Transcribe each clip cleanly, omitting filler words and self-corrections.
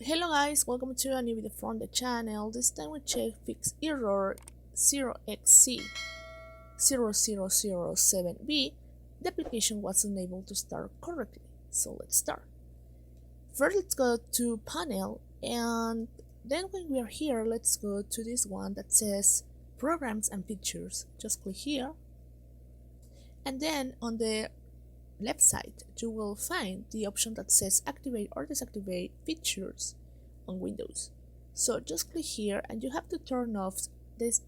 Hello guys, welcome to a new video from the channel. This time we check fix error 0xc00007b. The application was unable to start correctly. So let's start. First let's go to panel, and then when we are here, let's go to this one that says programs and features. Just click here, and then on the left side you will find the option that says activate or deactivate features on Windows. So just click here, and you have to turn off this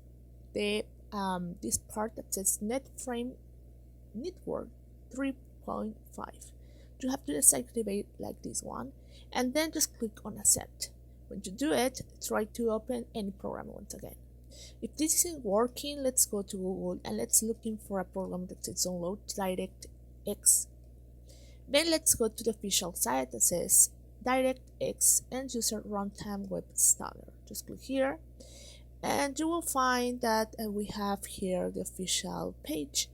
part that says NetFrame Network 3.5. You have to deactivate like this one, and then just click on accept. When you do it, try to open any program once again. If this isn't working, let's go to Google and let's looking for a program that says download DirectX. Then let's go to the official site that says DirectX End User Runtime Web Installer. Just click here, and you will find that we have here the official page.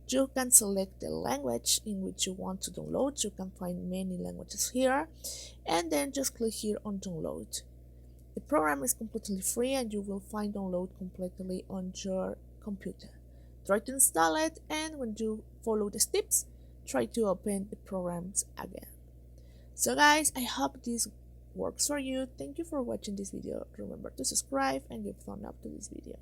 You can select the language in which you want to download. You can find many languages here, and then just click here on download. The program is completely free, and you will find download completely on your computer. Try to install it, and when you follow the steps, try to open the programs again. So guys, I hope this works for you. Thank you for watching this video. Remember to subscribe and give a thumbs up to this video.